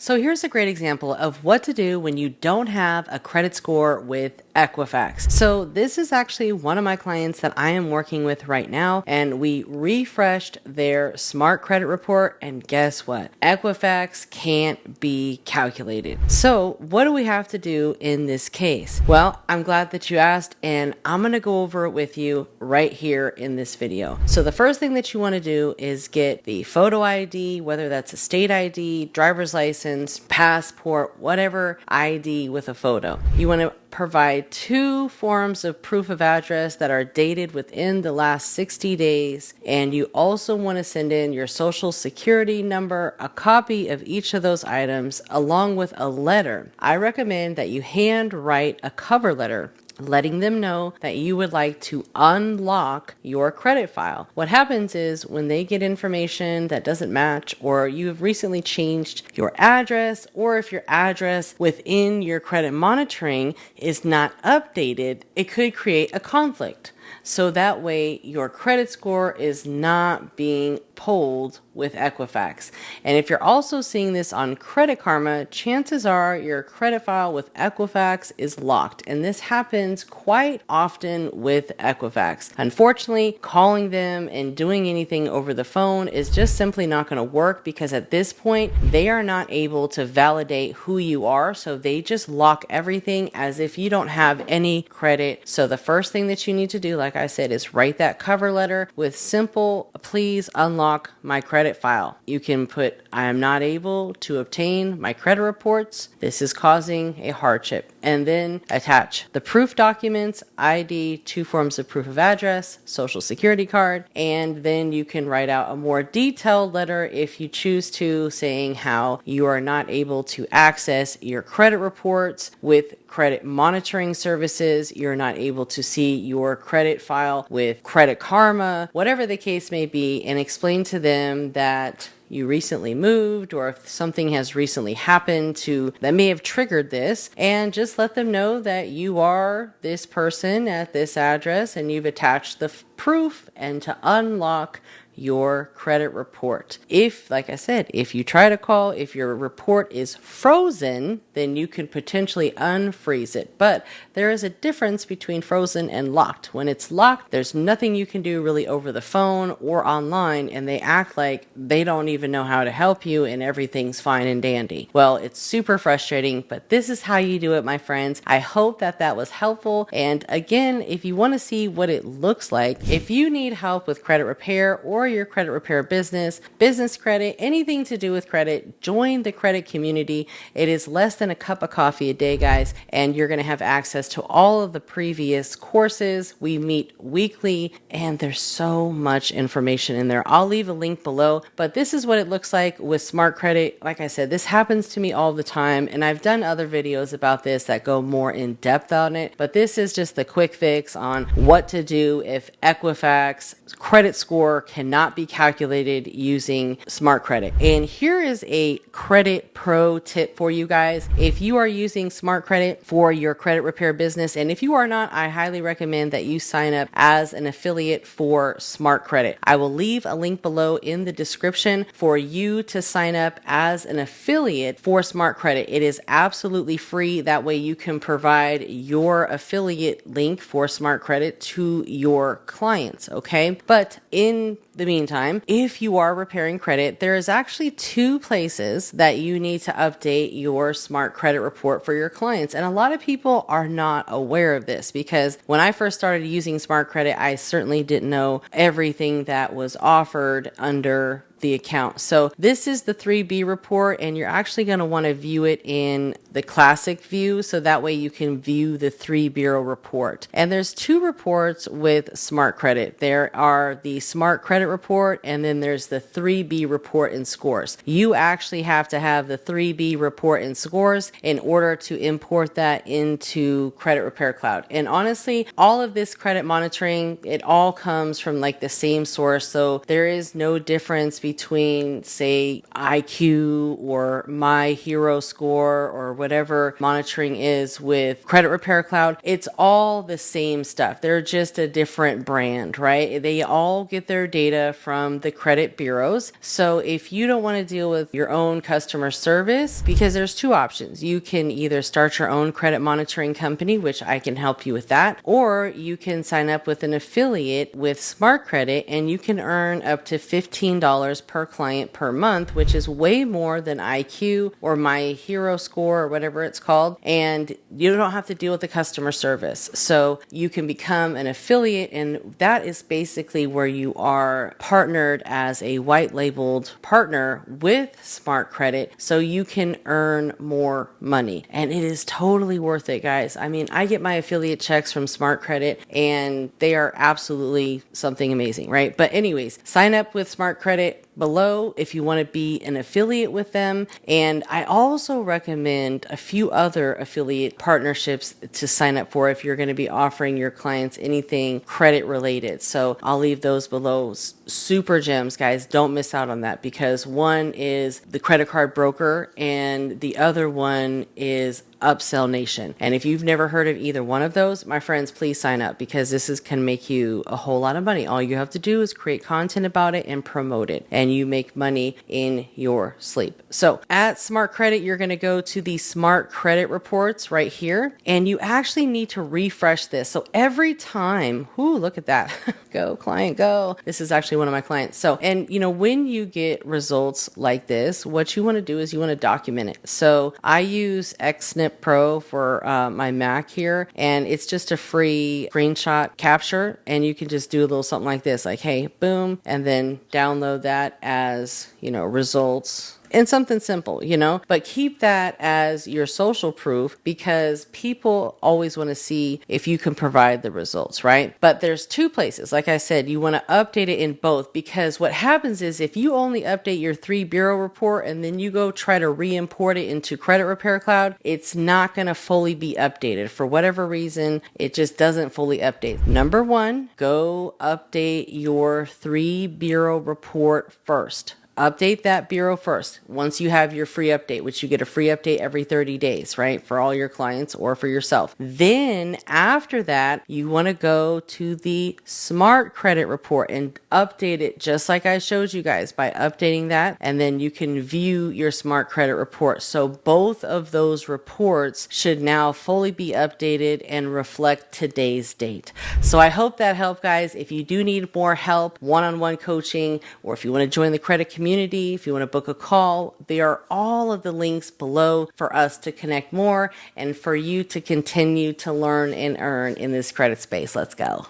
So here's a great example of what to do when you don't have a credit score with Equifax. So this is actually one of my clients that I am working with right now, and we refreshed their smart credit report, and guess what? Equifax can't be calculated. So what do we have to do in this case? Well, I'm glad that you asked, and I'm going to go over it with you right here in this video. So the first thing that you want to do is get the photo ID, whether that's a state ID, driver's license, passport, whatever ID with a photo. You want to provide 2 forms of proof of address that are dated within the last 60 days. And you also want to send in your social security number, a copy of each of those items, along with a letter. I recommend that you hand write a cover letter letting them know that you would like to unlock your credit file. What happens is when they get information that doesn't match, or you have recently changed your address, or if your address within your credit monitoring is not updated, it could create a conflict. So that way your credit score is not being pulled with Equifax. And if you're also seeing this on Credit Karma, chances are your credit file with Equifax is locked. And this happens quite often with Equifax. Unfortunately, calling them and doing anything over the phone is just simply not going to work, because at this point, they are not able to validate who you are. So they just lock everything as if you don't have any credit. So the first thing that you need to do, like I said, is write that cover letter with simple, please unlock my credit file. You can put, I am not able to obtain my credit reports. This is causing a hardship. And then attach the proof documents, ID, 2 forms of proof of address, social security card, and then you can write out a more detailed letter if you choose to, saying how you are not able to access your credit reports with credit monitoring services, you're not able to see your credit file with Credit Karma, whatever the case may be, and explain to them that you recently moved, or if something has recently happened that may have triggered this, and just let them know that you are this person at this address and you've attached the proof, and to unlock your credit report. If, like I said, if you try to call, if your report is frozen, then you could potentially unfreeze it. But there is a difference between frozen and locked. When it's locked, there's nothing you can do really over the phone or online, and they act like they don't even know how to help you and everything's fine and dandy. Well, it's super frustrating, but this is how you do it, my friends. I hope that that was helpful. And again, if you want to see what it looks like, if you need help with credit repair or your credit repair business credit, anything to do with credit, join the credit community. It is less than a cup of coffee a day, guys, and you're going to have access to all of the previous courses. We meet weekly, and there's so much information in there. I'll leave a link below, but this is what it looks like with smart credit. Like I said, this happens to me all the time, and I've done other videos about this that go more in depth on it, but this is just the quick fix on what to do if Equifax credit score cannot be calculated using smart credit. And here is a credit pro tip for you guys. If you are using smart credit for your credit repair business, and if you are not, I highly recommend that you sign up as an affiliate for smart credit. I will leave a link below in the description for you to sign up as an affiliate for smart credit. It is absolutely free. That way you can provide your affiliate link for smart credit to your clients, okay? But in the meantime, if you are repairing credit, there is actually 2 places that you need to update your smart credit report for your clients. And a lot of people are not aware of this, because when I first started using smart credit, I certainly didn't know everything that was offered under the account. So this is the 3B report, and you're actually going to want to view it in the classic view, so that way you can view the 3 bureau report. And there's 2 reports with smart credit. There are the smart credit report, and then there's the 3B report and scores. You actually have to have the 3B report and scores in order to import that into Credit Repair Cloud. And honestly, all of this credit monitoring, it all comes from like the same source, so there is no difference between, say, IQ or My Hero Score or whatever monitoring is with Credit Repair Cloud, it's all the same stuff. They're just a different brand, right? They all get their data from the credit bureaus. So if you don't want to deal with your own customer service, because there's two options. You can either start your own credit monitoring company, which I can help you with that, or you can sign up with an affiliate with Smart Credit and you can earn up to $15 per client per month, which is way more than IQ or My Hero Score or whatever it's called. And you don't have to deal with the customer service. So you can become an affiliate, and that is basically where you are partnered as a white labeled partner with Smart Credit so you can earn more money. And it is totally worth it, guys. I mean, I get my affiliate checks from Smart Credit and they are absolutely something amazing, right? But anyways, sign up with Smart Credit below if you want to be an affiliate with them. And I also recommend a few other affiliate partnerships to sign up for if you're going to be offering your clients anything credit related. So I'll leave those below. Super gems, guys. Don't miss out on that, because one is the credit card broker and the other one is Upsell Nation. And if you've never heard of either one of those, my friends, please sign up, because this can make you a whole lot of money. All you have to do is create content about it and promote it, and you make money in your sleep. So at Smart Credit, you're going to go to the Smart Credit reports right here, and you actually need to refresh this. So every time, look at that. Go client, go. This is actually one of my clients. So, and when you get results like this, what you want to do is you want to document it. So I use XSnip Pro for my Mac here, and it's just a free screenshot capture, and you can just do a little something like this, like, hey, boom, and then download that as results. And something simple, but keep that as your social proof, because people always want to see if you can provide the results, right? But there's two places. Like I said, you want to update it in both, because what happens is if you only update your 3 bureau report and then you go try to re-import it into Credit Repair Cloud, it's not going to fully be updated. For whatever reason, it just doesn't fully update. Number one, go update your 3 bureau report first. Update that bureau first. Once you have your free update, which you get a free update every 30 days, right? For all your clients or for yourself. Then after that, you want to go to the Smart Credit report and update it just like I showed you guys by updating that. And then you can view your Smart Credit report. So both of those reports should now fully be updated and reflect today's date. So I hope that helped, guys. If you do need more help, one-on-one coaching, or if you want to join the credit community, if you want to book a call, there are all of the links below for us to connect more and for you to continue to learn and earn in this credit space. Let's go.